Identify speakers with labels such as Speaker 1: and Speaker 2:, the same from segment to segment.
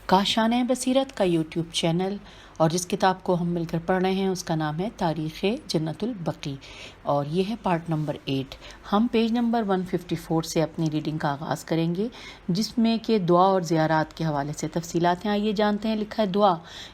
Speaker 1: کاشان بصیرت کا YouTube channel اور جس کتاب کو ہم مل کر پڑھ رہے ہیں اس کا نام ہے تاریخ جنت البقیع اور یہ ہے پارٹ نمبر 8۔ ہم پیج نمبر 154 سے اپنی ریڈنگ کا آغاز کریں گے، جس میں کہ دعا اور زیارات کے حوالے سے تفصیلات ہیں۔ آئیے جانتے ہیں۔ لکھا ہے دعا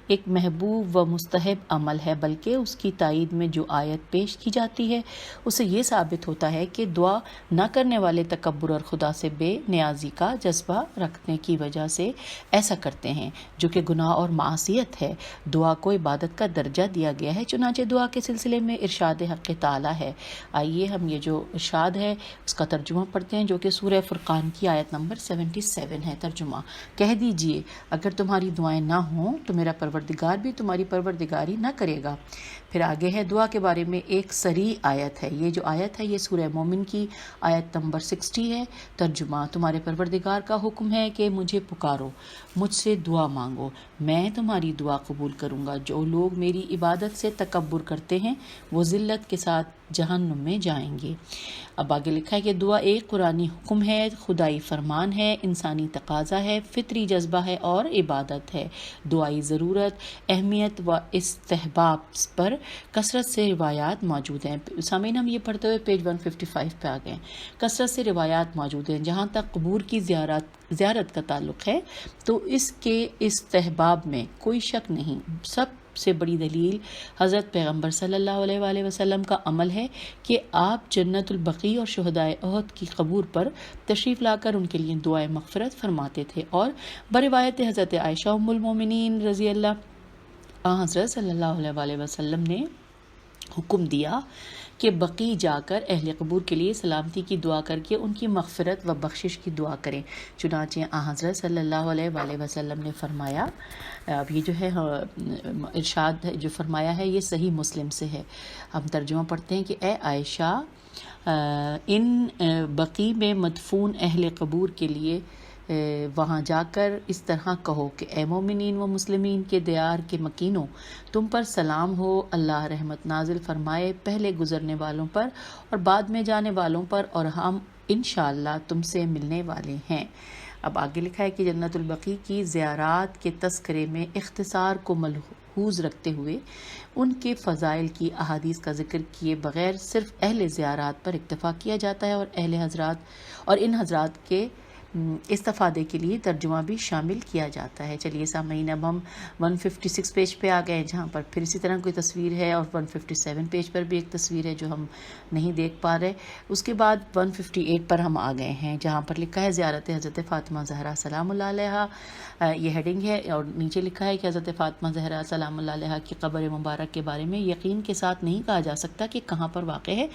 Speaker 1: ایک محبوب و مستحب عمل ہے، بلکہ اس کی تائید میں جو آیت پیش کی جاتی ہے اسے یہ ثابت ہوتا ہے کہ دعا نہ کرنے والے تکبر اور خدا سے بے نیازی کا جذبہ رکھنے کی وجہ سے ایسا کرتے ہیں، جو کہ گناہ اور معصیت ہے۔ دعا کو عبادت کا درجہ دیا گیا ہے، چنانچہ دعا کے سلسلے میں ارشاد حق تعالی ہے۔ آئیے ہم یہ جو ارشاد ہے اس کا ترجمہ پڑھتے ہیں، جو کہ سورہ فرقان کی آیت نمبر 77 ہے۔ ترجمہ: کہہ دیجئے اگر تمہاری دعائیں نہ ہوں تو میرا پروردگار بھی تمہاری پروردگاری نہ کرے گا۔ پھر آگے ہے دعا کے بارے میں ایک صریح آیت ہے۔ یہ جو آیت ہے یہ سورہ مومن کی آیت نمبر 60 ہے۔ ترجمہ: تمہارے پروردگار کا حکم ہے کہ مجھے پکارو، مجھ سے دعا مانگو، میں تمہاری دعا قبول کروں گا۔ جو لوگ میری عبادت سے تکبر کرتے ہیں وہ ذلت کے ساتھ جہنم میں جائیں گے۔ اب آگے لکھا ہے کہ دعا ایک قرآنی حکم ہے، خدائی فرمان ہے، انسانی تقاضا ہے، فطری جذبہ ہے اور عبادت ہے۔ دعائی ضرورت، اہمیت و استحباب پر کثرت سے روایات موجود ہیں۔ سامعین، ہم یہ پڑھتے ہوئے پیج 155 پہ آ گئے۔ کثرت سے روایات موجود ہیں۔ جہاں تک قبور کی زیارت کا تعلق ہے تو اس کے استحباب میں کوئی شک نہیں۔ سب سے بڑی دلیل حضرت پیغمبر صلی اللہ علیہ وآلہ وسلم کا عمل ہے کہ آپ جنت البقیع اور شہدائے احد کی قبور پر تشریف لا کر ان کے لیے دعائے مغفرت فرماتے تھے، اور بروایت حضرت عائشہ ام المومنین رضی اللہ حضرت صلی اللہ علیہ وآلہ وسلم نے حکم دیا کہ بقیع جا کر اہل قبور کے لیے سلامتی کی دعا کر کے ان کی مغفرت و بخشش کی دعا کریں۔ چنانچہ حضرت صلی اللہ علیہ وآلہ وسلم نے فرمایا، اب یہ جو ہے ارشاد جو فرمایا ہے یہ صحیح مسلم سے ہے۔ ہم ترجمہ پڑھتے ہیں کہ اے عائشہ، ان بقیع میں مدفون اہل قبور کے لیے وہاں جا کر اس طرح کہو کہ اے مومنین و مسلمین کے دیار کے مکینوں، تم پر سلام ہو، اللہ رحمت نازل فرمائے پہلے گزرنے والوں پر اور بعد میں جانے والوں پر، اور ہم انشاءاللہ تم سے ملنے والے ہیں۔ اب آگے لکھا ہے کہ جنت البقیع کی زیارات کے تذکرے میں اختصار کو ملحوظ رکھتے ہوئے ان کے فضائل کی احادیث کا ذکر کیے بغیر صرف اہل زیارات پر اکتفا کیا جاتا ہے، اور ان حضرات کے استفادے کے لیے ترجمہ بھی شامل کیا جاتا ہے۔ چلیے سامعین، اب ہم 156 پیج پہ آ گئے، جہاں پر پھر اسی طرح کوئی تصویر ہے، اور 157 پیج پر بھی ایک تصویر ہے جو ہم نہیں دیکھ پا رہے۔ اس کے بعد 158 پر ہم آ گئے ہیں، جہاں پر لکھا ہے زیارت حضرت فاطمہ زہرا سلام اللہ علیہا۔ یہ ہیڈنگ ہے، اور نیچے لکھا ہے کہ حضرت فاطمہ زہرا سلام اللہ علیہا کی قبر مبارک کے بارے میں یقین کے ساتھ نہیں کہا جا سکتا کہ کہاں پر واقع ہے،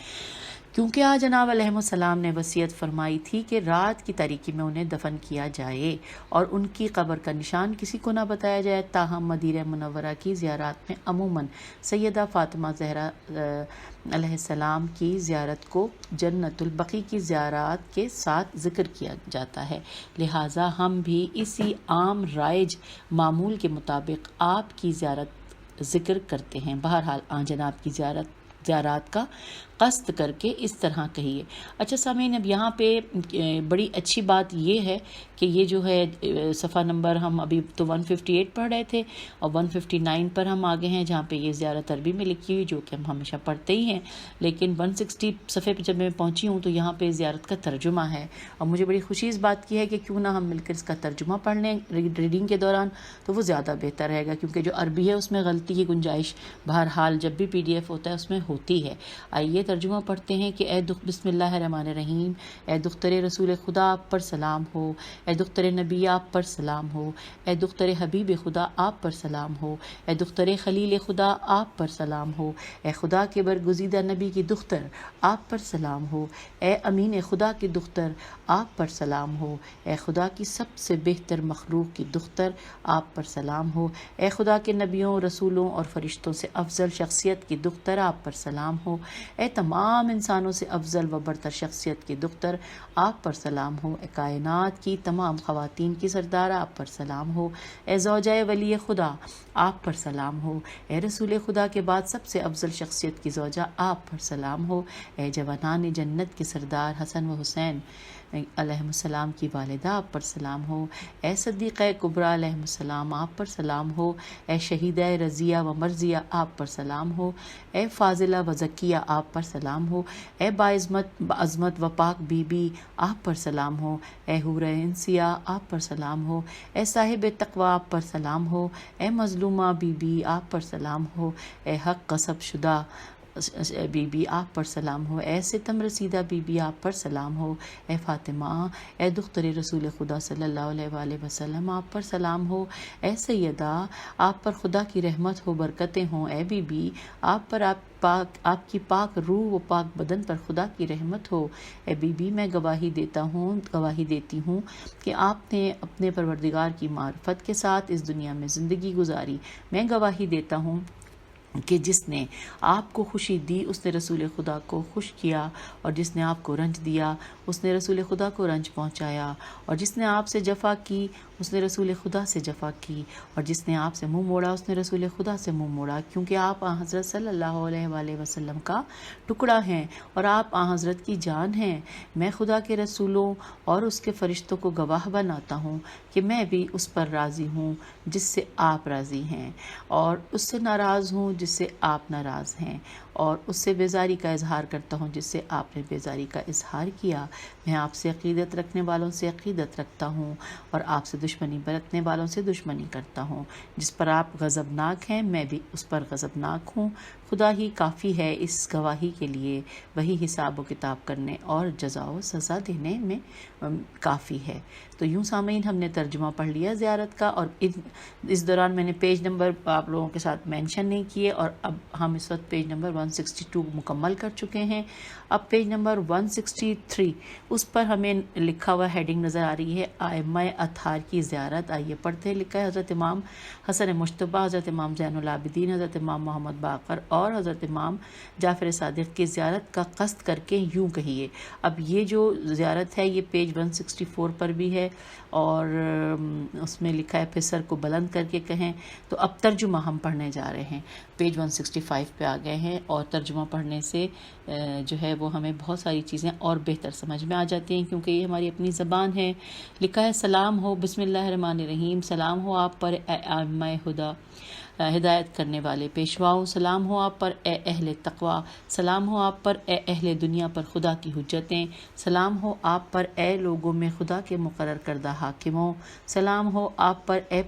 Speaker 1: کیونکہ آج جناب علیہ السلام نے وصیت فرمائی تھی کہ رات کی تاریکی میں انہیں دفن کیا جائے اور ان کی قبر کا نشان کسی کو نہ بتایا جائے۔ تاہم مدینہ منورہ کی زیارات میں عموماً سیدہ فاطمہ زہرا علیہ السلام کی زیارت کو جنت البقیع کی زیارات کے ساتھ ذکر کیا جاتا ہے، لہٰذا ہم بھی اسی عام رائج معمول کے مطابق آپ کی زیارت ذکر کرتے ہیں۔ بہرحال آن جناب کی زیارات کا قصد کر کے اس طرح کہیے۔ اچھا سامعین، اب یہاں پہ بڑی اچھی بات یہ ہے کہ یہ جو ہے صفحہ نمبر ہم ابھی تو 158 پڑھ رہے تھے، اور 159 پر ہم آگے ہیں، جہاں پہ یہ زیارت عربی میں لکھی ہوئی جو کہ ہم ہمیشہ پڑھتے ہی ہیں، لیکن 160 صفحے پہ جب میں پہنچی ہوں تو یہاں پہ زیارت کا ترجمہ ہے، اور مجھے بڑی خوشی اس بات کی ہے کہ کیوں نہ ہم مل کر اس کا ترجمہ پڑھ لیں ریڈنگ کے دوران، تو وہ زیادہ بہتر رہے گا، کیونکہ جو عربی ہے اس میں غلطی کی گنجائش بہرحال جب بھی PDF ہوتا ہے اس میں ہوتی ہے۔ آئیے ترجمہ پڑھتے ہیں کہ بسم اللہ الرحمن الرحیم۔ اے دختر رسول خدا، آپ پر سلام ہو۔ اے دختر نبی، آپ پر سلام ہو۔ اے دختر حبیب خدا، آپ پر سلام ہو۔ اے دختر خلیل خدا، آپ پر سلام ہو۔ اے خدا کے برگزیدہ نبی کی دختر، آپ پر سلام ہو۔ اے امین خدا کی دختر، آپ پر سلام ہو۔ اے خدا کی سب سے بہتر مخلوق کی دختر، آپ پر سلام ہو۔ اے خدا کے نبیوں، رسولوں اور فرشتوں سے افضل شخصیت کی دختر، آپ پر سلام ہو۔ اے تمام انسانوں سے افضل و برتر شخصیت کی دختر، آپ پر سلام ہو۔ اے کائنات کی تمام خواتین کی سردار، آپ پر سلام ہو۔ اے زوجہ ولی خدا، آپ پر سلام ہو۔ اے رسول خدا کے بعد سب سے افضل شخصیت کی زوجہ، آپ پر سلام ہو۔ اے جوانان جنت کے سردار حسن و حسین، علیہ السلام کی والدہ آپ پر سلام ہو، اے صدیقہ کبریٰ علیہ السلام آپ پر سلام ہو، اے شہیدہ رضیہ و مرضیہ آپ پر سلام ہو، اے فاضلہ و زکیہ آپ پر سلام ہو، اے باعظمت و پاک بی بی آپ پر سلام ہو، اے حور انسیہ آپ پر سلام ہو، اے صاحب تقوی آپ پر سلام ہو، اے مظلومہ بی بی آپ پر سلام ہو، اے حق غصب شدہ بی بی آپ پر سلام ہو، اے ستم رسیدہ بی بی آپ پر سلام ہو، اے فاطمہ اے دختر رسول خدا صلی اللہ علیہ وآلہ وسلم آپ پر سلام ہو، اے سیدہ آپ پر خدا کی رحمت ہو، برکتیں ہوں، اے بی بی آپ پر آپ کی پاک روح و پاک بدن پر خدا کی رحمت ہو، اے بی بی میں گواہی دیتی ہوں کہ آپ نے اپنے پروردگار کی معرفت کے ساتھ اس دنیا میں زندگی گزاری۔ میں گواہی دیتا ہوں کہ جس نے آپ کو خوشی دی اس نے رسول خدا کو خوش کیا، اور جس نے آپ کو رنج دیا اس نے رسول خدا کو رنج پہنچایا، اور جس نے آپ سے جفا کی اس نے رسول خدا سے جفا کی، اور جس نے آپ سے منہ موڑا اس نے رسول خدا سے منہ موڑا، کیونکہ آپ حضرت صلی اللہ علیہ وآلہ وسلم کا ٹکڑا ہیں اور آپ حضرت کی جان ہیں۔ میں خدا کے رسولوں اور اس کے فرشتوں کو گواہ بناتا ہوں کہ میں بھی اس پر راضی ہوں جس سے آپ راضی ہیں، اور اس سے ناراض ہوں جس سے آپ ناراض ہیں، اور اس سے بیزاری کا اظہار کرتا ہوں جس سے آپ نے بیزاری کا اظہار کیا۔ میں آپ سے عقیدت رکھنے والوں سے عقیدت رکھتا ہوں اور آپ سے دشمنی برتنے والوں سے دشمنی کرتا ہوں۔ جس پر آپ غضبناک ہیں میں بھی اس پر غضبناک ہوں۔ خدا ہی کافی ہے اس گواہی کے لیے، وہی حساب و کتاب کرنے اور جزا و سزا دینے میں کافی ہے۔ تو یوں سامعین ہم نے ترجمہ پڑھ لیا زیارت کا، اور اس دوران میں نے پیج نمبر آپ لوگوں کے ساتھ مینشن نہیں کیے، اور اب ہم اس وقت پیج نمبر 162 مکمل کر چکے ہیں۔ اب پیج نمبر 163 اس پر ہمیں لکھا ہوا ہیڈنگ نظر آ رہی ہے ائمہ اطہار کی زیارت۔ آئیے پڑھتے ہیں۔ لکھا ہے حضرت امام حسن مجتبیٰ، حضرت امام زین العابدین، حضرت امام محمد باقر اور حضرت امام جعفر صادق کی زیارت کا قصد کر کے یوں کہیے۔ اب یہ جو زیارت ہے یہ پیج 164 پر بھی ہے، اور اس میں لکھا ہے پھر سر کو بلند کر کے کہیں۔ تو اب ترجمہ ہم پڑھنے جا رہے ہیں، پیج 165 پہ آ گئے ہیں، اور ترجمہ پڑھنے سے جو ہے وہ ہمیں بہت ساری چیزیں اور بہتر سمجھ میں آ جاتی ہیں، کیونکہ یہ ہماری اپنی زبان ہے۔ لکھا ہے سلام ہو، بسم اللہ الرحمن الرحیم، سلام ہو آپ پر اے ائمہ ہدیٰ، ہدایت کرنے والے پیشواؤں، سلام ہو آپ پر اے اہل تقوی، سلام ہو آپ پر اے اہل دنیا پر خدا کی حجتیں، سلام ہو آپ پر اے لوگوں میں خدا کے مقرر کردہ حاکموں، سلام ہو آپ پر اے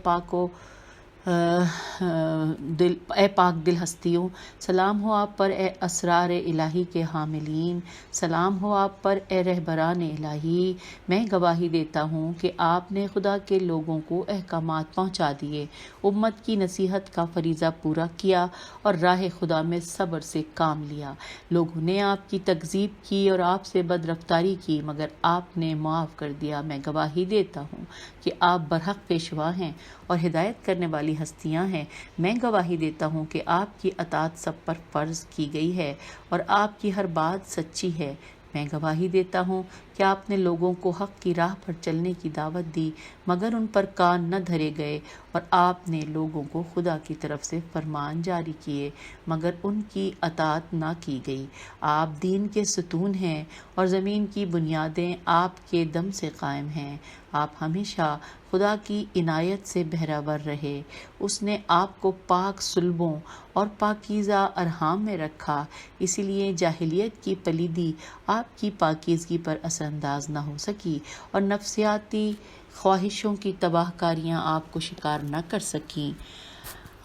Speaker 1: پاک دل ہستیوں، سلام ہو آپ پر اے اسرار الہی کے حاملین، سلام ہو آپ پر اے رہبران الہی۔ میں گواہی دیتا ہوں کہ آپ نے خدا کے لوگوں کو احکامات پہنچا دیے، امت کی نصیحت کا فریضہ پورا کیا اور راہ خدا میں صبر سے کام لیا۔ لوگوں نے آپ کی تکذیب کی اور آپ سے بد رفتاری کی، مگر آپ نے معاف کر دیا۔ میں گواہی دیتا ہوں کہ آپ برحق پیشوا ہیں اور ہدایت کرنے والی ہستیاں ہیں۔ میں گواہی دیتا ہوں کہ آپ کی اطاعت سب پر فرض کی گئی ہے اور آپ کی ہر بات سچی ہے۔ میں گواہی دیتا ہوں کہ آپ نے لوگوں کو حق کی راہ پر چلنے کی دعوت دی، مگر ان پر کان نہ دھرے گئے، اور آپ نے لوگوں کو خدا کی طرف سے فرمان جاری کیے، مگر ان کی اطاعت نہ کی گئی۔ آپ دین کے ستون ہیں اور زمین کی بنیادیں آپ کے دم سے قائم ہیں۔ آپ ہمیشہ خدا کی عنایت سے بہرہ رہے۔ اس نے آپ کو پاک صلبوں اور پاکیزہ ارحام میں رکھا، اسی لیے جاہلیت کی پلیدی آپ کی پاکیزگی پر اثر انداز نہ ہو سکی، اور نفسیاتی خواہشوں کی تباہ کاریاں آپ کو شکار نہ کر سکیں۔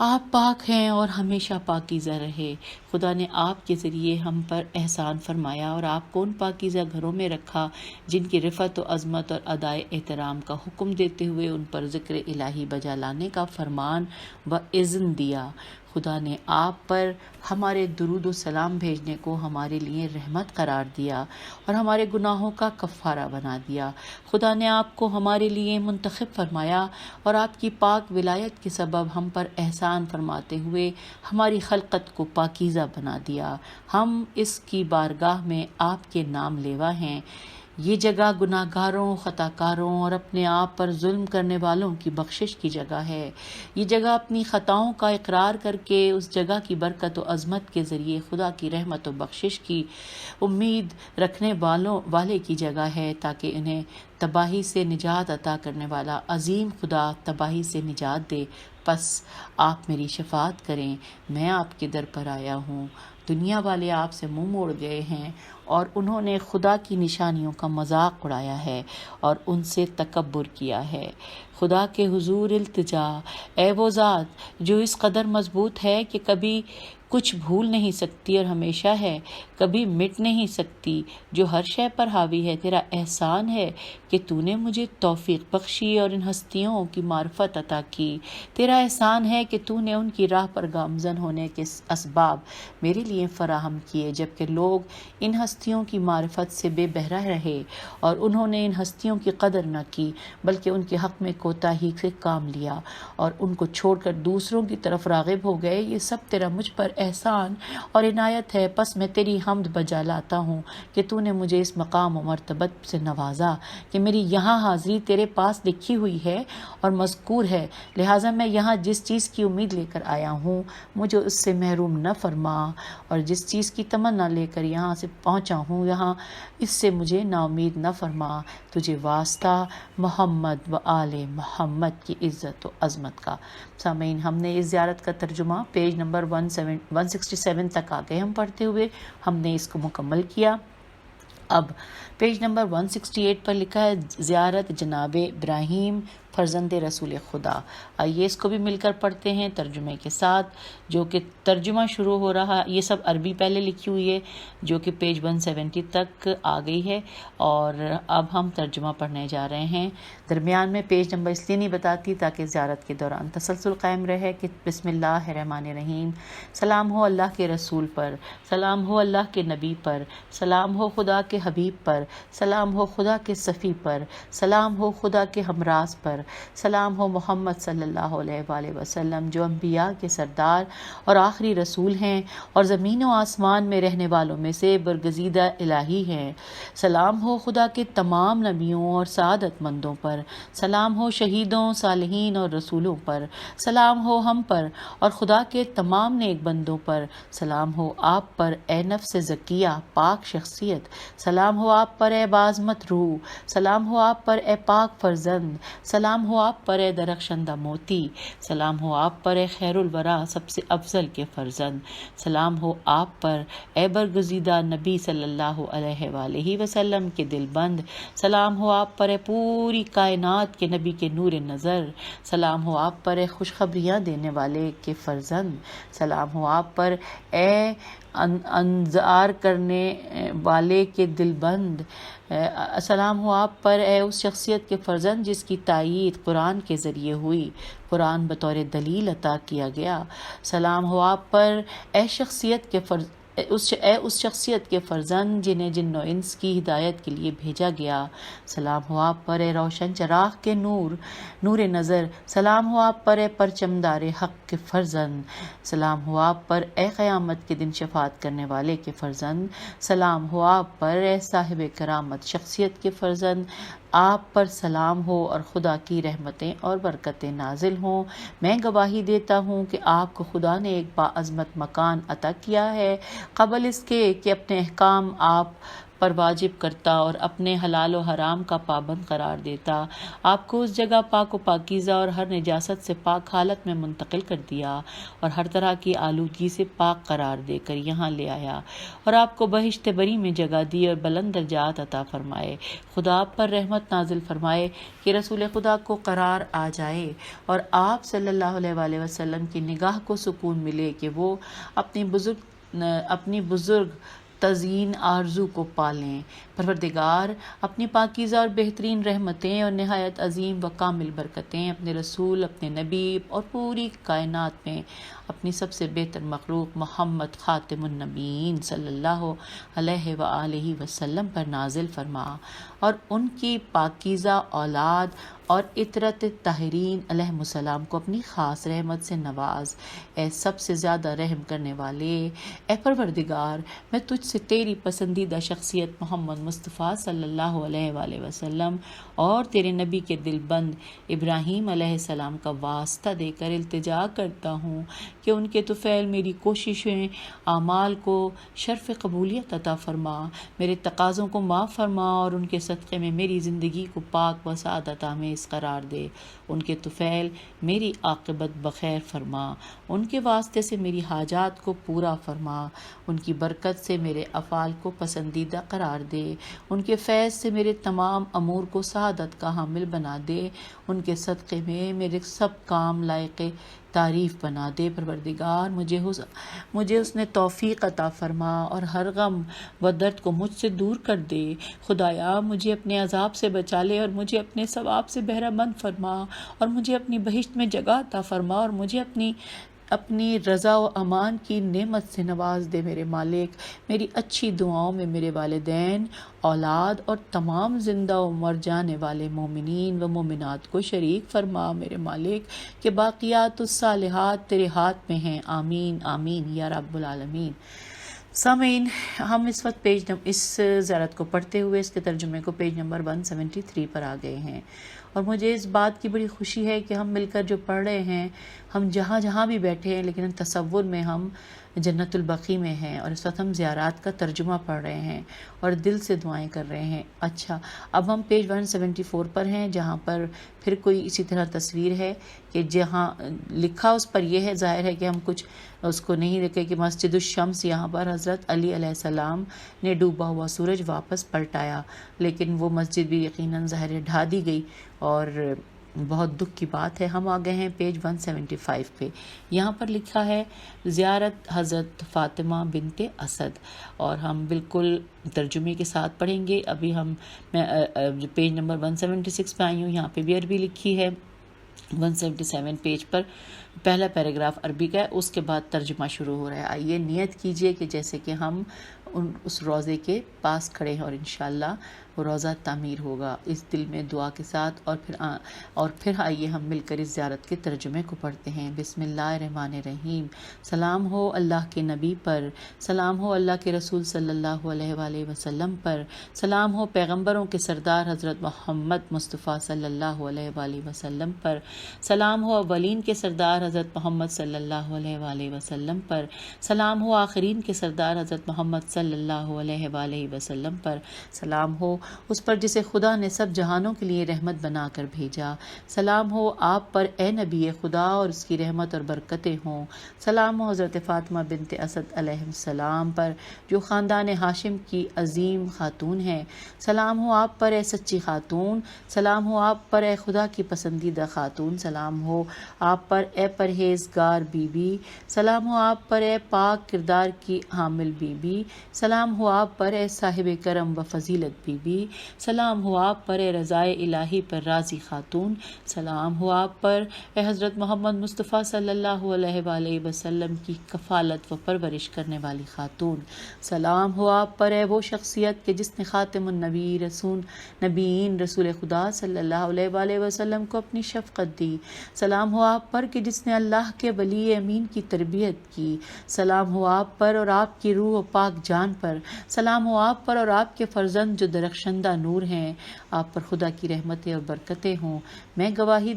Speaker 1: آپ پاک ہیں اور ہمیشہ پاکیزہ رہے۔ خدا نے آپ کے ذریعے ہم پر احسان فرمایا اور آپ کو ان پاکیزہ گھروں میں رکھا جن کی رفعت و عظمت اور ادائے احترام کا حکم دیتے ہوئے ان پر ذکر الہی بجا لانے کا فرمان و اذن دیا۔ خدا نے آپ پر ہمارے درود و سلام بھیجنے کو ہمارے لیے رحمت قرار دیا اور ہمارے گناہوں کا کفارہ بنا دیا۔ خدا نے آپ کو ہمارے لیے منتخب فرمایا اور آپ کی پاک ولایت کے سبب ہم پر احسان فرماتے ہوئے ہماری خلقت کو پاکیزہ بنا دیا۔ ہم اس کی بارگاہ میں آپ کے نام لیوا ہیں، یہ جگہ گناہ گاروں، خطا کاروں اور اپنے آپ پر ظلم کرنے والوں کی بخشش کی جگہ ہے۔ یہ جگہ اپنی خطاؤں کا اقرار کر کے اس جگہ کی برکت و عظمت کے ذریعے خدا کی رحمت و بخشش کی امید رکھنے والے کی جگہ ہے، تاکہ انہیں تباہی سے نجات عطا کرنے والا عظیم خدا تباہی سے نجات دے۔ پس آپ میری شفاعت کریں، میں آپ کے در پر آیا ہوں۔ دنیا والے آپ سے منہ موڑ گئے ہیں اور انہوں نے خدا کی نشانیوں کا مذاق اڑایا ہے اور ان سے تکبر کیا ہے۔ خدا کے حضور التجا، اے وہ ذات جو اس قدر مضبوط ہے کہ کبھی کچھ بھول نہیں سکتی اور ہمیشہ ہے، کبھی مٹ نہیں سکتی، جو ہر شے پر حاوی ہے۔ تیرا احسان ہے کہ تو نے مجھے توفیق بخشی اور ان ہستیوں کی معرفت عطا کی۔ تیرا احسان ہے کہ تو نے ان کی راہ پر گامزن ہونے کے اسباب میرے لیے فراہم کیے، جبکہ لوگ ان ہستیوں کی معرفت سے بے بہرہ رہے اور انہوں نے ان ہستیوں کی قدر نہ کی، بلکہ ان کے حق میں کوتاہی سے کام لیا اور ان کو چھوڑ کر دوسروں کی طرف راغب ہو گئے۔ یہ سب تیرا مجھ پر احسان اور عنایت ہے، پس میں تیری حمد بجا لاتا ہوں کہ تو نے مجھے اس مقام و مرتبت سے نوازا کہ میری یہاں حاضری تیرے پاس لکھی ہوئی ہے اور مذکور ہے، لہٰذا میں یہاں جس چیز کی امید لے کر آیا ہوں مجھے اس سے محروم نہ فرما، اور جس چیز کی تمنا لے کر یہاں سے پہنچا ہوں یہاں اس سے مجھے نا امید نہ فرما۔ تجھے واسطہ محمد و آل محمد کی عزت و عظمت کا۔ سامعین، ہم نے اس زیارت کا ترجمہ پیج نمبر 167 تک آ گئے ہم پڑھتے ہوئے، ہم نے اس کو مکمل کیا۔ اب پیج نمبر 168 پر لکھا ہے زیارت جناب ابراہیم فرزند رسول خدا۔ آئیے اس کو بھی مل کر پڑھتے ہیں ترجمے کے ساتھ، جو کہ ترجمہ شروع ہو رہا، یہ سب عربی پہلے لکھی ہوئی ہے جو کہ پیج 170 تک آ گئی ہے، اور اب ہم ترجمہ پڑھنے جا رہے ہیں۔ درمیان میں پیج نمبر اس لیے نہیں بتاتی تاکہ زیارت کے دوران تسلسل قائم رہے کہ بسم اللہ الرحمن الرحیم، سلام ہو اللہ کے رسول پر، سلام ہو اللہ کے نبی پر، سلام ہو خدا کے حبیب پر، سلام ہو خدا کے صفی پر، سلام ہو خدا کے ہمراز پر، سلام ہو محمد صلی اللہ علیہ وآلہ وسلم جو انبیاء کے سردار اور آخری رسول ہیں اور زمین و آسمان میں رہنے والوں میں سے برگزیدہ الہی ہیں۔ سلام ہو خدا کے تمام نبیوں اور سعادت مندوں پر، سلام ہو شہیدوں، صالحین اور رسولوں پر، سلام ہو ہم پر اور خدا کے تمام نیک بندوں پر، سلام ہو آپ پر اے نفس زکیہ پاک شخصیت، سلام ہو آپ پر اے بعظمت روح، سلام ہو آپ پر اے پاک فرزند، سلام ہو آپ پر اے درخشندہ موتی، سلام ہو آپ پر اے خیر الورا سب سے افضل کے فرزند، سلام ہو آپ پر اے برگزیدہ نبی صلی اللہ علیہ وآلہ وسلم کے دل بند، سلام ہو آپ پر اے پوری کائنات کے نبی کے نور نظر، سلام ہو آپ پر اے خوشخبریاں دینے والے کے فرزند، سلام ہو آپ پر اے انذار کرنے والے کے دل بند، سلام ہو آپ پر اے اس شخصیت کے فرزند جس کی تائید قرآن کے ذریعے ہوئی، قرآن بطور دلیل عطا کیا گیا، سلام ہو آپ پر اے اس شخصیت کے فرزند جنہیں جن و انس کی ہدایت کے لیے بھیجا گیا، سلام ہو آپ پر اے روشن چراغ کے نور نظر، سلام ہو آپ پر اے پرچمدار حق کے فرزند، سلام ہو آپ پر اے قیامت کے دن شفاعت کرنے والے کے فرزند، سلام ہو آپ پر اے صاحب کرامت شخصیت کے فرزند، آپ پر سلام ہو اور خدا کی رحمتیں اور برکتیں نازل ہوں۔ میں گواہی دیتا ہوں کہ آپ کو خدا نے ایک باعظمت مکان عطا کیا ہے، قبل اس کے کہ اپنے احکام آپ پر واجب کرتا اور اپنے حلال و حرام کا پابند قرار دیتا، آپ کو اس جگہ پاک و پاکیزہ اور ہر نجاست سے پاک حالت میں منتقل کر دیا اور ہر طرح کی آلودگی سے پاک قرار دے کر یہاں لے آیا اور آپ کو بہشت بری میں جگہ دی اور بلند درجات عطا فرمائے۔ خدا آپ پر رحمت نازل فرمائے کہ رسول خدا کو قرار آ جائے اور آپ صلی اللہ علیہ وآلہ وسلم کی نگاہ کو سکون ملے کہ وہ اپنی بزرگ تزئین آرزو کو پالیں۔ پروردگار اپنی پاکیزہ اور بہترین رحمتیں اور نہایت عظیم و کامل برکتیں اپنے رسول، اپنے نبی اور پوری کائنات میں اپنی سب سے بہتر مخلوق محمد خاتم النبیین صلی اللہ علیہ وآلہ وسلم پر نازل فرما، اور ان کی پاکیزہ اولاد اور اطرت طاہرین علیہم السلام کو اپنی خاص رحمت سے نواز۔ اے سب سے زیادہ رحم کرنے والے، اے پروردگار، میں تجھ سے تیری پسندیدہ شخصیت محمد مصطفیٰ صلی اللہ علیہ وآلہ وسلم اور تیرے نبی کے دل بند ابراہیم علیہ السلام کا واسطہ دے کر التجا کرتا ہوں کہ ان کے طفیل میری کوششیں، اعمال کو شرف قبولیت عطا فرما، میرے تقاضوں کو معاف فرما اور ان کے صدقے میں میری زندگی کو پاک و سعادت آمیز قرار دے۔ ان کے طفیل میری عاقبت بخیر فرما، ان کے واسطے سے میری حاجات کو پورا فرما، ان کی برکت سے میرے افعال کو پسندیدہ قرار دے، ان کے فیض سے میرے تمام امور کو سعادت کا حامل بنا دے، ان کے صدقے میں میرے سب کام لائق تعریف بنا دے۔ پروردگار مجھے اس نے توفیق عطا فرما اور ہر غم و درد کو مجھ سے دور کر دے۔ خدایا مجھے اپنے عذاب سے بچا لے اور مجھے اپنے ثواب سے بہرہ مند فرما، اور مجھے اپنی بہشت میں جگہ عطا فرما، اور مجھے اپنی رضا و امان کی نعمت سے نواز دے۔ میرے مالک، میری اچھی دعاؤں میں میرے والدین، اولاد اور تمام زندہ و مر جانے والے مومنین و مومنات کو شریک فرما۔ میرے مالک کہ باقیات الصالحات تیرے ہاتھ میں ہیں، آمین آمین یا رب العالمین۔ سامعین، ہم اس وقت اس زیارت کو پڑھتے ہوئے اس کے ترجمے کو پیج نمبر 173 پر آ گئے ہیں، اور مجھے اس بات کی بڑی خوشی ہے کہ ہم مل کر جو پڑھ رہے ہیں، ہم جہاں بھی بیٹھے ہیں لیکن تصور میں ہم جنت البقیع میں ہیں، اور اس وقت ہم زیارات کا ترجمہ پڑھ رہے ہیں اور دل سے دعائیں کر رہے ہیں۔ اچھا، اب ہم پیج 174 پر ہیں، جہاں پر پھر کوئی اسی طرح تصویر ہے کہ جہاں لکھا اس پر یہ ہے، ظاہر ہے کہ ہم کچھ اس کو نہیں دیکھے کہ مسجد الشمس، یہاں پر حضرت علی علیہ السلام نے ڈوبا ہوا سورج واپس پلٹایا، لیکن وہ مسجد بھی یقیناً ظاہر ڈھا دی گئی، اور بہت دکھ کی بات ہے۔ ہم آ گئے ہیں پیج 175 پہ، یہاں پر لکھا ہے زیارت حضرت فاطمہ بنت اسد، اور ہم بالکل ترجمے کے ساتھ پڑھیں گے۔ ابھی میں پیج نمبر 176 پہ آئی ہوں، یہاں پہ بھی عربی لکھی ہے۔ 177 پیج پر پہلا پیراگراف عربی کا ہے، اس کے بعد ترجمہ شروع ہو رہا ہے۔ آئیے نیت کیجئے کہ جیسے کہ ہم اس روضے کے پاس کھڑے ہیں، اور انشاءاللہ وہ روضہ تعمیر ہوگا، اس دل میں دعا کے ساتھ۔ اور پھر آئیے ہم مل کر اس زیارت کے ترجمے کو پڑھتے ہیں۔ بسم اللہ الرحمن الرحیم۔ سلام ہو اللہ کے نبی پر، سلام ہو اللہ کے رسول صلی اللہ علیہ وآلہ وسلم پر، سلام ہو پیغمبروں کے سردار حضرت محمد مصطفیٰ صلی اللہ علیہ وآلہ وسلم پر، سلام ہو اولین کے سردار حضرت محمد صلی اللہ علیہ وآلہ وسلم پر، سلام ہو آخرین کے سردار حضرت محمد صلی اللہ علیہ وآلہ وسلم پر، سلام ہو اس پر جسے خدا نے سب جہانوں کے لیے رحمت بنا کر بھیجا، سلام ہو آپ پر اے نبی خدا اور اس کی رحمت اور برکتیں ہوں، سلام ہو حضرت فاطمہ بنت اسد علیہ السلام پر جو خاندان ہاشم کی عظیم خاتون ہیں، سلام ہو آپ پر اے سچی خاتون، سلام ہو آپ پر اے خدا کی پسندیدہ خاتون، سلام ہو آپ پر اے پرہیزگار بی بی، سلام ہو آپ پر اے پاک کردار کی حامل بی بی، سلام ہو آپ پر اے صاحب کرم و فضیلت بی بی، سلام ہو آپ پر اے رضائے الہی پر راضی خاتون، سلام ہو آپ پر اے حضرت محمد مصطفیٰ صلی اللہ علیہ وآلہ وسلم کی کفالت و پرورش کرنے والی خاتون، سلام ہو آپ پر اے وہ شخصیت کہ جس نے خاتم نبیین رسول خدا صلی اللہ علیہ وآلہ وسلم کو اپنی شفقت دی، سلام ہو آپ پر کہ جس نے اللہ کے ولی امین کی تربیت کی، سلام ہو آپ پر اور آپ کی روح و پاک جان پر، سلام ہو آپ پر اور آپ کے فرزند جو درخشندہ نور ہیں، آپ پر خدا کی رحمتیں اور برکتیں ہوں۔ میں گواہی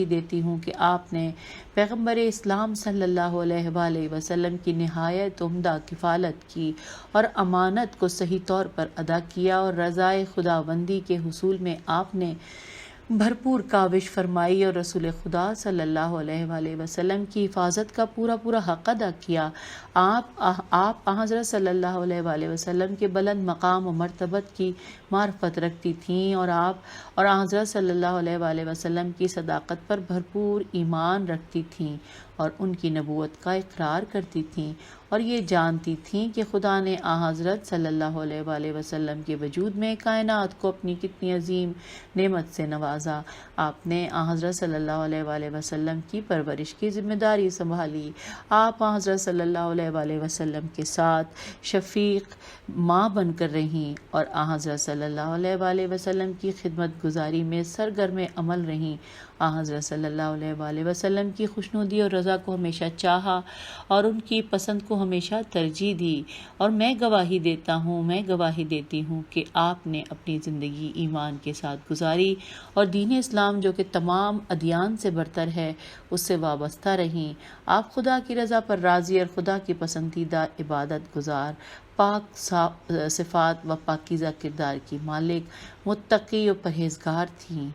Speaker 1: دیتی ہوں کہ آپ نے پیغمبر اسلام صلی اللہ علیہ وآلہ وسلم کی نہایت عمدہ کفالت کی اور امانت کو صحیح طور پر ادا کیا، اور رضائے خداوندی کے حصول میں آپ نے بھرپور کاوش فرمائی اور رسول خدا صلی اللہ علیہ وآلہ وسلم کی حفاظت کا پورا حق ادا کیا۔ آپ حضرت صلی اللہ علیہ وآلہ وسلم کے بلند مقام و مرتبت کی معرفت رکھتی تھیں، اور حضرت صلی اللہ علیہ وآلہ وسلم کی صداقت پر بھرپور ایمان رکھتی تھیں اور ان کی نبوت کا اقرار کرتی تھیں، اور یہ جانتی تھیں کہ خدا نے حضرت صلی اللہ علیہ وآلہ وسلم کے وجود میں کائنات کو اپنی کتنی عظیم نعمت سے نوازا۔ آپ نے حضرت صلی اللہ علیہ وآلہ وسلم کی پرورش کی ذمہ داری سنبھالی۔ آپ حضرت صلی اللہ علیہ وآلہ وسلم کے ساتھ شفیق ماں بن کر رہیں، اور حضرت صلی صلی اللہ علیہ وآلہ وسلم کی خدمت گزاری میں سرگرم عمل رہیں۔ حضرت صلی اللہ علیہ وآلہ وسلم کی خوشنودی اور رضا کو ہمیشہ چاہا اور ان کی پسند کو ہمیشہ ترجیح دی، اور میں گواہی دیتی ہوں کہ آپ نے اپنی زندگی ایمان کے ساتھ گزاری اور دین اسلام جو کہ تمام ادیان سے برتر ہے اس سے وابستہ رہیں۔ آپ خدا کی رضا پر راضی اور خدا کی پسندیدہ عبادت گزار، پاک صفات و پاکیزہ کردار کی مالک، متقی و پرہیزگار تھیں۔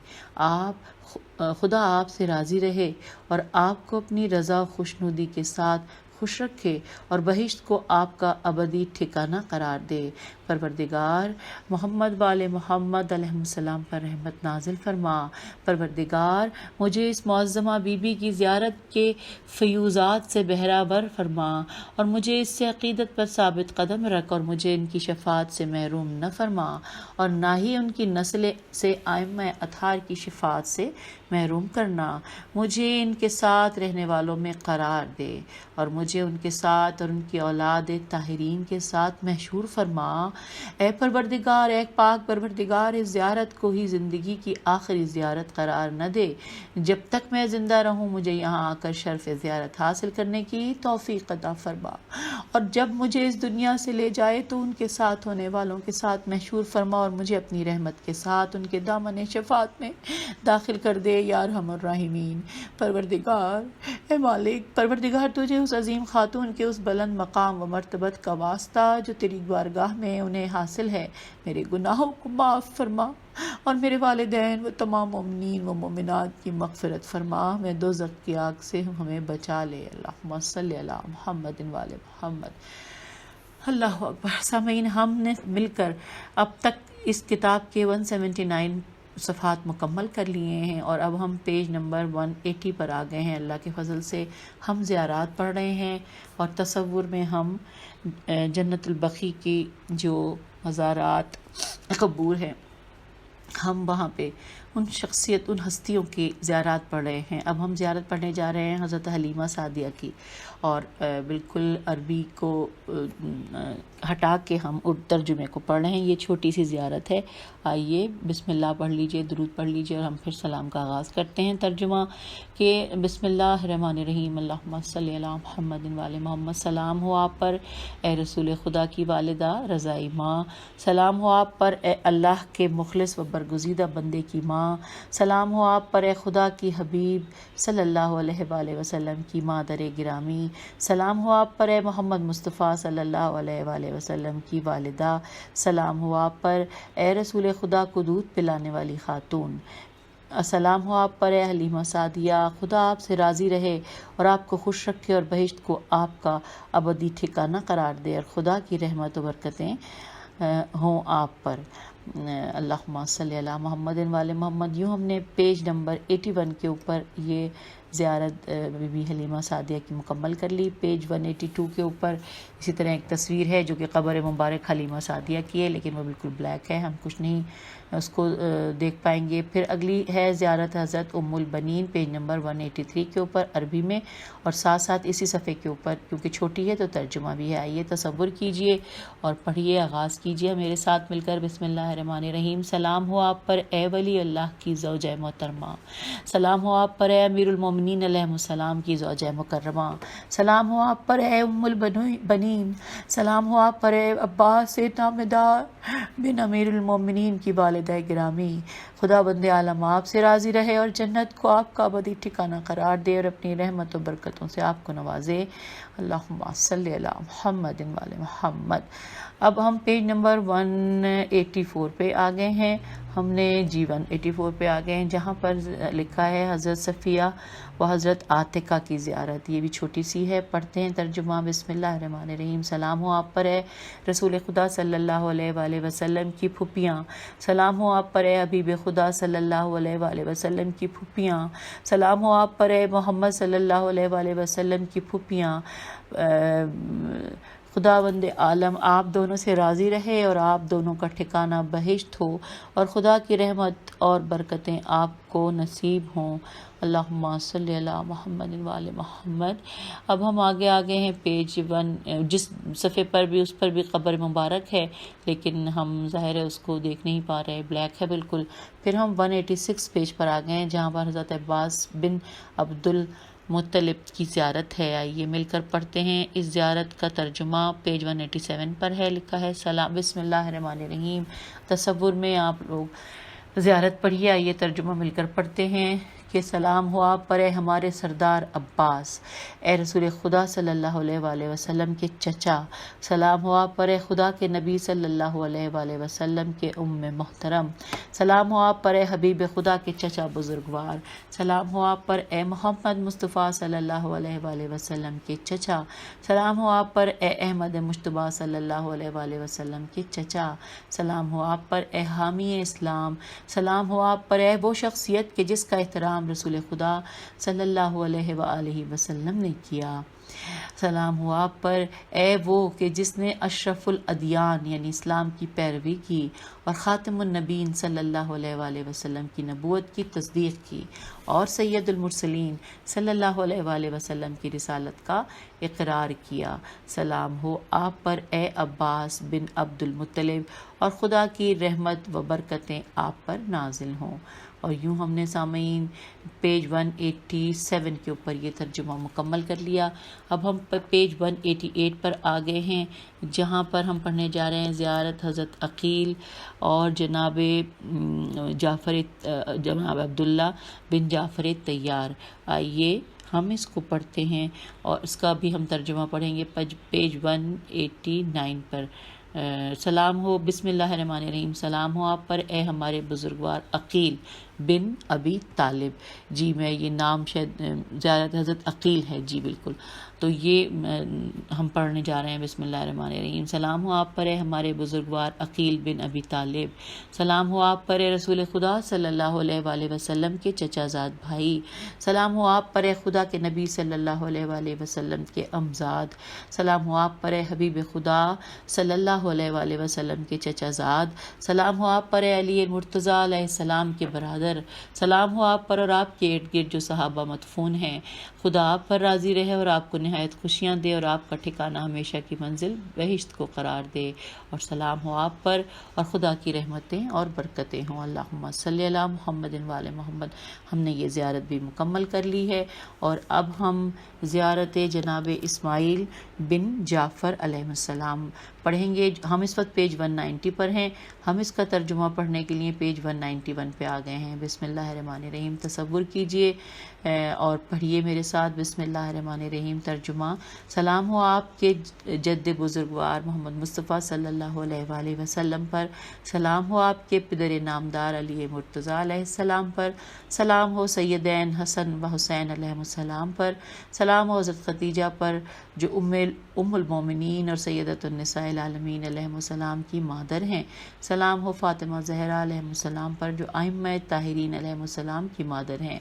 Speaker 1: خدا آپ سے راضی رہے اور آپ کو اپنی رضا و خوشنودی کے ساتھ خوش رکھے اور بہشت کو آپ کا ابدی ٹھکانہ قرار دے۔ پروردگار محمد وآل محمد علیہ السلام پر رحمت نازل فرما۔ پروردگار مجھے اس معظمہ بی بی کی زیارت کے فیوزات سے بہرہ فرما اور مجھے اس سے عقیدت پر ثابت قدم رکھ، اور مجھے ان کی شفاعت سے محروم نہ فرما اور نہ ہی ان کی نسل سے ائمہ اطہار کی شفاعت سے محروم کرنا۔ مجھے ان کے ساتھ رہنے والوں میں قرار دے اور مجھے ان کے ساتھ اور ان کی اولاد طاہرین کے ساتھ محشور فرما۔ اے پروردگار، اے پاک پروردگار، اس زیارت کو ہی زندگی کی آخری زیارت قرار نہ دے۔ جب تک میں زندہ رہوں مجھے یہاں آ کر شرف زیارت حاصل کرنے کی توفیق عطا فرما، اور جب مجھے اس دنیا سے لے جائے تو ان کے ساتھ ہونے والوں کے ساتھ محشور فرما اور مجھے اپنی رحمت کے ساتھ ان کے دامن شفاعت میں داخل کر دے یا ارحم الراحمین۔ پروردگار، اے مالک، پروردگار تجھے اس عظیم خاتون کے اس بلند مقام و مرتبت کا واسطہ جو تیری بارگاہ میں انہیں حاصل ہے، میرے گناہوں کو معاف فرما اور میرے والدین و تمام مومنین و مومنات کی مغفرت فرما۔ میں دوزخ کی آگ سے ہمیں بچا لے۔ اللہم صلی علی محمد وآل محمد۔ اللہ اکبر۔ سامعین، ہم نے مل کر اب تک اس کتاب کے 179 صفحات مکمل کر لیے ہیں اور اب ہم پیج نمبر 180 پر آ گئے ہیں۔ اللہ کے فضل سے ہم زیارات پڑھ رہے ہیں اور تصور میں ہم جنت البقیع کی جو مزارات قبور ہیں، ہم وہاں پہ ان ہستیوں کی زیارات پڑھ رہے ہیں۔ اب ہم زیارت پڑھنے جا رہے ہیں حضرت حلیمہ سعدیہ کی، اور بالکل عربی کو ہٹا کے ہم ترجمے کو پڑھ رہے ہیں۔ یہ چھوٹی سی زیارت ہے۔ آئیے بسم اللہ پڑھ لیجئے، درود پڑھ لیجئے اور ہم پھر سلام کا آغاز کرتے ہیں۔ ترجمہ کہ بسم اللہ الرحمن الرحیم۔ اللہم صلی علی محمد وآل محمد۔ سلام ہو آپ پر اے رسول خدا کی والدہ رضائی ماں، سلام ہو آپ پر اے اللہ کے مخلص و برگزیدہ بندے کی ماں، سلام ہو آپ پر اے خدا کی حبیب صلی اللہ علیہ وآلہ وسلم کی مادر گرامی، سلام ہو آپ پر اے محمد مصطفیٰ صلی اللہ علیہ وآلہ وسلم کی والدہ، سلام ہو آپ پر اے رسول خدا کو دودھ پلانے والی خاتون، السلام ہو آپ پر اے حلیمہ سعدیہ۔ خدا آپ سے راضی رہے اور آپ کو خوش رکھے اور بہشت کو آپ کا ابدی ٹھکانہ قرار دے، اور خدا کی رحمت و برکتیں ہوں آپ پر۔ اللہم صلی علی محمد وآل محمد۔ یوں ہم نے پیج نمبر 81 کے اوپر یہ زیارت بی بی حلیمہ سعدیہ کی مکمل کر لی۔ پیج 182 کے اوپر اسی طرح ایک تصویر ہے جو کہ قبر مبارک حلیمہ سعدیہ کی ہے، لیکن وہ بالکل بلیک ہے، ہم کچھ نہیں اس کو دیکھ پائیں گے۔ پھر اگلی ہے زیارت حضرت ام البنین، پیج نمبر 183 کے اوپر عربی میں، اور ساتھ ساتھ اسی صفحے کے اوپر کیونکہ چھوٹی ہے تو ترجمہ بھی ہے۔ آئیے تصور کیجئے اور پڑھیے، آغاز کیجئے میرے ساتھ مل کر۔ بسم اللہ الرحمن الرحیم۔ سلام ہو آپ پر اے ولی اللہ کی زوجہ محترمہ، سلام ہو آپ پر اے امیر المومنین علیہ السلام کی زوجہ مکرمہ، سلام ہو آپ پر اے ام البنین، سلام ہو آپ پر اے عباس نامدار بن امیر المومنین کی والدہ گرامی۔ خدا بند عالم آپ سے راضی رہے اور جنت کو آپ کا ابدی ٹھکانہ قرار دے اور اپنی رحمت و برکتوں سے آپ کو نوازے۔ اللہم صلی علی محمد وآل محمد۔ اب ہم پیج نمبر 184 پہ آ گئے ہیں۔ ہم نے 184 پہ آ گئے ہیں جہاں پر لکھا ہے حضرت صفیہ و حضرت عاتقہ کی زیارت۔ یہ بھی چھوٹی سی ہے، پڑھتے ہیں ترجمہ۔ بسم اللہ الرحمن الرحیم۔ سلام ہو آپ پر اے رسول خدا صلی اللہ علیہ وآلہ وسلم کی پھوپھیاں، سلام ہو آپ پر اے حبیب خدا صلی اللہ علیہ وآلہ وسلم کی پھوپھیاں، سلام ہو آپ پر اے محمد صلی اللہ علیہ وآلہ وسلم کی پھوپھیاں۔ خدا بند عالم آپ دونوں سے راضی رہے اور آپ دونوں کا ٹھکانہ بہشت ہو، اور خدا کی رحمت اور برکتیں آپ کو نصیب ہوں، اللہم صلی علی محمد وآل محمد۔ اب ہم آگے ہیں پیج 1، جس صفحے پر بھی اس پر بھی قبر مبارک ہے، لیکن ہم ظاہر ہے اس کو دیکھ نہیں پا رہے، بلیک ہے بالکل۔ پھر ہم 186 پیج پر آ گئے ہیں، جہاں پر حضرت عباس بن عبد المطلب کی زیارت ہے۔ آئیے مل کر پڑھتے ہیں۔ اس زیارت کا ترجمہ پیج 187 پر ہے، لکھا ہے سلام بسم اللہ الرحمن الرحیم۔ تصور میں آپ لوگ زیارت پڑھیے، آئیے ترجمہ مل کر پڑھتے ہیں کہ سلام ہو آپ پر اے ہمارے سردار عباس، اے رسول خدا صلی اللہ علیہ وآلہ وسلم کے چچا، سلام ہو آپ پر اے خدا کے نبی صلی اللہ علیہ وآلہ وسلم کے ام محترم، سلام ہو آپ پر اے حبیب خدا کے چچا بزرگوار، سلام ہو آپ پر اے محمد مصطفیٰ صلی اللہ علیہ وآلہ وسلم کے چچا، سلام ہو آپ پر اے احمد مجتبیٰ صلی اللہ علیہ وآلہ وسلم کے چچا، سلام ہو آپ پر اے حامی اسلام، سلام ہو آپ پر اے وہ شخصیت کہ جس کا احترام رسول خدا صلی اللہ علیہ وآلہ وسلم نے کیا، سلام ہو آپ پر اے وہ کہ جس نے اشرف الادیان یعنی اسلام کی پیروی کی اور خاتم النبیین صلی اللہ علیہ وآلہ وسلم کی نبوت کی تصدیق کی اور سید المرسلین صلی اللہ علیہ وآلہ وسلم کی رسالت کا اقرار کیا، سلام ہو آپ پر اے عباس بن عبد المطلب اور خدا کی رحمت و برکتیں آپ پر نازل ہوں۔ اور یوں ہم نے سامعین پیج 187 کے اوپر یہ ترجمہ مکمل کر لیا۔ اب ہم پیج 188 پر آ گئے ہیں، جہاں پر ہم پڑھنے جا رہے ہیں زیارت حضرت عقیل اور جناب عبداللہ بن جعفر طیار۔ آئیے ہم اس کو پڑھتے ہیں اور اس کا بھی ہم ترجمہ پڑھیں گے پیج 189 پر۔ سلام ہو بسم اللہ الرحمن الرحیم، سلام ہو آپ پر اے ہمارے بزرگوار عقیل بن ابی طالب۔ جی میں یہ نام شاید زیارت حضرت عقیل ہے، جی بالکل، تو یہ ہم پڑھنے جا رہے ہیں بسم اللہ الرحمن الرحیم۔ سلام ہو آپ پر اے ہمارے بزرگوار عقیل بن ابی طالب، سلام ہو آپ پر اے رسول خدا صلی اللہ علیہ وآلہ وسلم کے چچا زاد بھائی، سلام ہو آپ پر اے خدا کے نبی صلی اللہ علیہ وآلہ وسلم کے امزاد، سلام ہو آپ پر اے حبیب خدا صلی اللہ علیہ وآلہ وسلم کے چچا زاد، سلام ہو آپ پر اے علی مرتضیٰ علیہ السلام کے برادر، سلام ہو آپ پر اور آپ کے ارد گرد جو صحابہ مدفون ہیں، خدا آپ پر راضی رہے اور آپ کو نہایت خوشیاں دے اور آپ کا ٹھکانہ ہمیشہ کی منزل بہشت کو قرار دے، اور سلام ہو آپ پر اور خدا کی رحمتیں اور برکتیں ہوں۔ اللہم صلی علی محمد وآل محمد۔ ہم نے یہ زیارت بھی مکمل کر لی ہے، اور اب ہم زیارت جناب اسماعیل بن جعفر علیہ السلام پڑھیں گے۔ ہم اس وقت پیج 190 پر ہیں، ہم اس کا ترجمہ پڑھنے کے لیے پیج 191 پہ آ گئے ہیں۔ بسم اللہ الرحمن الرحیم، تصور کیجئے اور پڑھیے میرے ساتھ بسم اللہ الرحمن الرحیم۔ ترجمہ، سلام ہو آپ کے جد بزرگوار محمد مصطفیٰ صلی اللہ علیہ وآلہ وسلم پر، سلام ہو آپ کے پدر نامدار علی مرتضیٰ علیہ السلام پر، سلام ہو سیدین حسن و حسین علیہ السلام پر، سلام ہو حضرت خدیجہ پر جو ام المومنین اور سیدۃ النساء العالمین علیہ السلام کی مادر ہیں، سلام ہو فاطمہ زہرا علیہ السلام پر جو ائمہ طاہرین علیہ السلام کی مادر ہیں،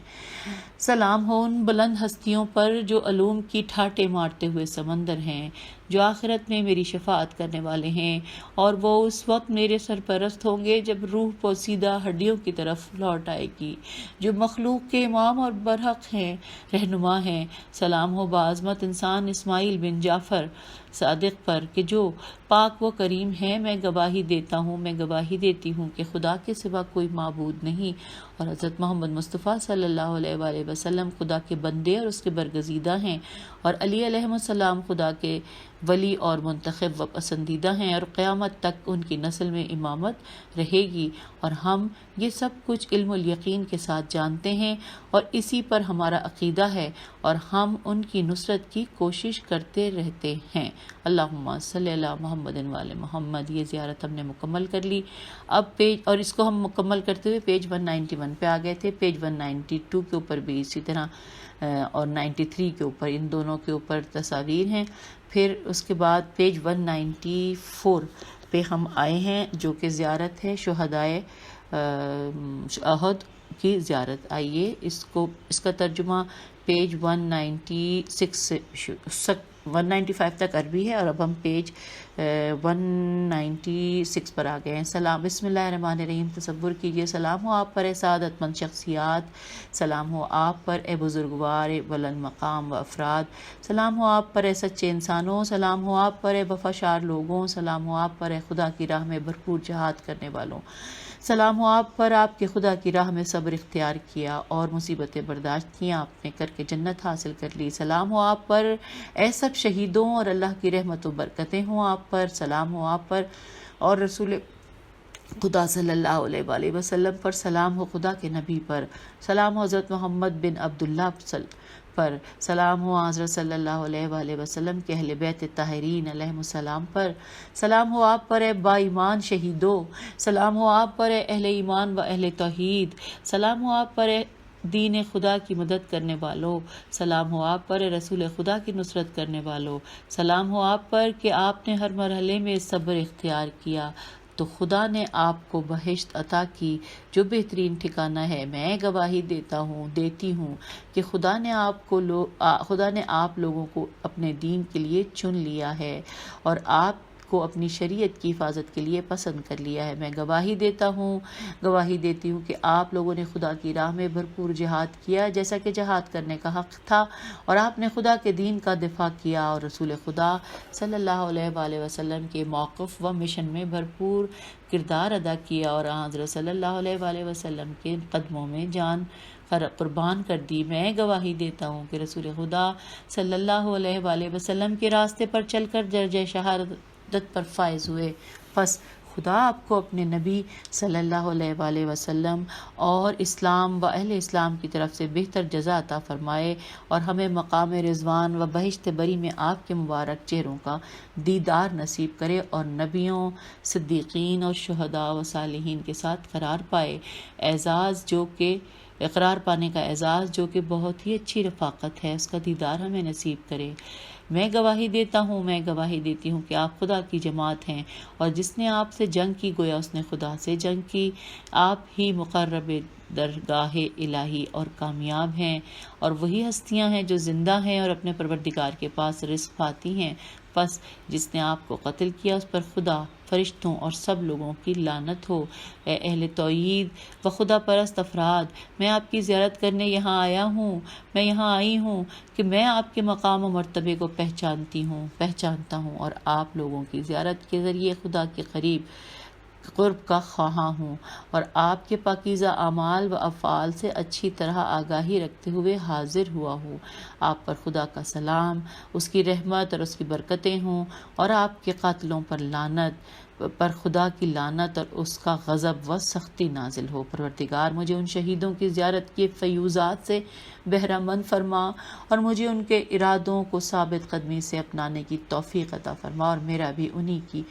Speaker 1: سلام ہو ان بلند ہستیوں پر جو علوم کی ٹھاٹے مارتے ہوئے سمندر ہیں، جو آخرت میں میری شفاعت کرنے والے ہیں، اور وہ اس وقت میرے سرپرست ہوں گے جب روح پوسیدہ ہڈیوں کی طرف لوٹ آئے گی، جو مخلوق کے امام اور برحق ہیں، رہنما ہیں، سلام ہو باعظمت انسان اسماعیل بن جعفر صادق پر کہ جو پاک و کریم ہے، میں گواہی دیتا ہوں، میں گواہی دیتی ہوں کہ خدا کے سوا کوئی معبود نہیں، اور حضرت محمد مصطفیٰ صلی اللہ علیہ وآلہ وسلم خدا کے بندے اور اس کے برگزیدہ ہیں، اور علی علیہ السلام خدا کے ولی اور منتخب و پسندیدہ ہیں، اور قیامت تک ان کی نسل میں امامت رہے گی، اور ہم یہ سب کچھ علم الیقین کے ساتھ جانتے ہیں اور اسی پر ہمارا عقیدہ ہے، اور ہم ان کی نصرت کی کوشش کرتے رہتے ہیں۔ اللہم صلی علی محمد وآل محمد۔ یہ زیارت ہم نے مکمل کر لی۔ اب پیج، اور اس کو ہم مکمل کرتے ہوئے پیج 191 پہ آ گئے تھے، پیج 192 کے اوپر بھی اسی طرح، اور 93 کے اوپر، ان دونوں کے اوپر تصاویر ہیں۔ پھر اس کے بعد پیج 194 پہ ہم آئے ہیں، جو کہ زیارت ہے شہدائے احد کی زیارت۔ آئیے اس کا ترجمہ پیج 195 تک عربی ہے، اور اب ہم پیج 196 پر آ گئے ہیں۔ سلام، بسم اللہ الرحمن الرحیم۔ تصور کیجئے، سلام ہو آپ پر اے سعادت مند شخصیات، سلام ہو آپ پر اے بزرگوار بلند مقام و افراد، سلام ہو آپ پر اے سچے انسانوں، سلام ہو آپ پر اے وفاشار لوگوں، سلام ہو آپ پر اے خدا کی راہ میں بھرپور جہاد کرنے والوں، سلام ہو آپ پر آپ کے خدا کی راہ میں صبر اختیار کیا اور مصیبتیں برداشت کیں آپ نے کر کے جنت حاصل کر لی، سلام ہو آپ پر اے سب شہیدوں اور اللہ کی رحمت و برکتیں ہوں آپ پر، سلام ہو آپ پر اور رسول خدا صلی اللہ علیہ وآلہ وسلم پر، سلام ہو خدا کے نبی پر، سلام ہو حضرت محمد بن عبداللہ پر، سلام ہو حضرت صلی اللہ علیہ وآلہ وسلم کے اہل بیت طاہرین علیہم السلام پر، سلام ہو آپ پر اے با ایمان شہیدوں، سلام ہو آپ پر اے اہل ایمان و اہل توحید، سلام ہو آپ پر اے دین خدا کی مدد کرنے والوں، سلام ہو آپ پر اے رسول خدا کی نصرت کرنے والوں، سلام ہو آپ پر کہ آپ نے ہر مرحلے میں صبر اختیار کیا تو خدا نے آپ کو بہشت عطا کی جو بہترین ٹھکانہ ہے۔ میں گواہی دیتی ہوں کہ خدا نے آپ لوگوں کو اپنے دین کے لیے چن لیا ہے اور آپ کو اپنی شریعت کی حفاظت کے لیے پسند کر لیا ہے۔ میں گواہی دیتی ہوں کہ آپ لوگوں نے خدا کی راہ میں بھرپور جہاد کیا جیسا کہ جہاد کرنے کا حق تھا، اور آپ نے خدا کے دین کا دفاع کیا اور رسول خدا صلی اللہ علیہ وآلہ وسلم کے موقف و مشن میں بھرپور کردار ادا کیا اور حضرت صلی اللہ علیہ وآلہ وسلم کے قدموں میں جان قربان کر دی۔ میں گواہی دیتا ہوں کہ رسول خدا صلی اللہ علیہ وآلہ وسلم کے راستے پر چل کر درجہ شہادت پر فائز ہوئے۔ پس خدا آپ کو اپنے نبی صلی اللہ علیہ وآلہ وسلم اور اسلام و اہل اسلام کی طرف سے بہتر جزا عطا فرمائے اور ہمیں مقام رضوان و بہشت بری میں آپ کے مبارک چہروں کا دیدار نصیب کرے اور نبیوں، صدیقین اور شہداء و صالحین کے ساتھ قرار پانے کا اعزاز جو کہ بہت ہی اچھی رفاقت ہے، اس کا دیدار ہمیں نصیب کرے۔ میں گواہی دیتی ہوں کہ آپ خدا کی جماعت ہیں، اور جس نے آپ سے جنگ کی گویا اس نے خدا سے جنگ کی۔ آپ ہی مقرب درگاہ الہی اور کامیاب ہیں، اور وہی ہستیاں ہیں جو زندہ ہیں اور اپنے پروردگار کے پاس رزق پاتی ہیں۔ پس جس نے آپ کو قتل کیا اس پر خدا، فرشتوں اور سب لوگوں کی لعنت ہو۔ اے اہل توحید و خدا پرست افراد، میں آپ کی زیارت کرنے یہاں آئی ہوں کہ میں آپ کے مقام و مرتبے کو پہچانتا ہوں اور آپ لوگوں کی زیارت کے ذریعے خدا کے قرب کا خواہاں ہوں، اور آپ کے پاکیزہ اعمال و افعال سے اچھی طرح آگاہی رکھتے ہوئے حاضر ہوا ہوں۔ آپ پر خدا کا سلام، اس کی رحمت اور اس کی برکتیں ہوں، اور آپ کے قاتلوں پر خدا کی لعنت اور اس کا غضب و سختی نازل ہو۔ پروردگار مجھے ان شہیدوں کی زیارت کے فیوزات سے بہرہ مند فرما، اور مجھے ان کے ارادوں کو ثابت قدمی سے اپنانے کی توفیق عطا فرما، اور میرا بھی انہی کی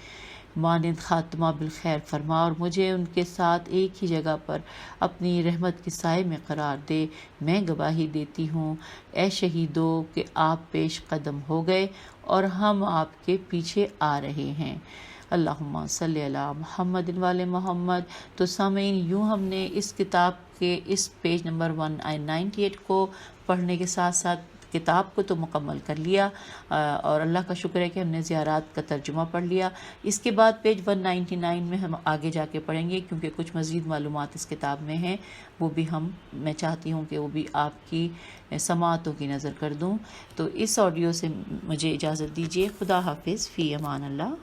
Speaker 1: مانند خاتمہ بالخیر فرما، اور مجھے ان کے ساتھ ایک ہی جگہ پر اپنی رحمت کے سائے میں قرار دے۔ میں گواہی دیتی ہوں اے شہیدوں کہ آپ پیش قدم ہو گئے اور ہم آپ کے پیچھے آ رہے ہیں۔ اللہم صلی علی محمد وعلی محمد۔ تو سامعین، یوں ہم نے اس کتاب کے اس پیج نمبر 198 کو پڑھنے کے ساتھ ساتھ کتاب کو تو مکمل کر لیا، اور اللہ کا شکر ہے کہ ہم نے زیارات کا ترجمہ پڑھ لیا۔ اس کے بعد پیج 199 میں ہم آگے جا کے پڑھیں گے، کیونکہ کچھ مزید معلومات اس کتاب میں ہیں، وہ بھی میں چاہتی ہوں کہ وہ بھی آپ کی سماعتوں کی نظر کر دوں۔ تو اس آڈیو سے مجھے اجازت دیجیے۔ خدا حافظ، فی امان اللہ۔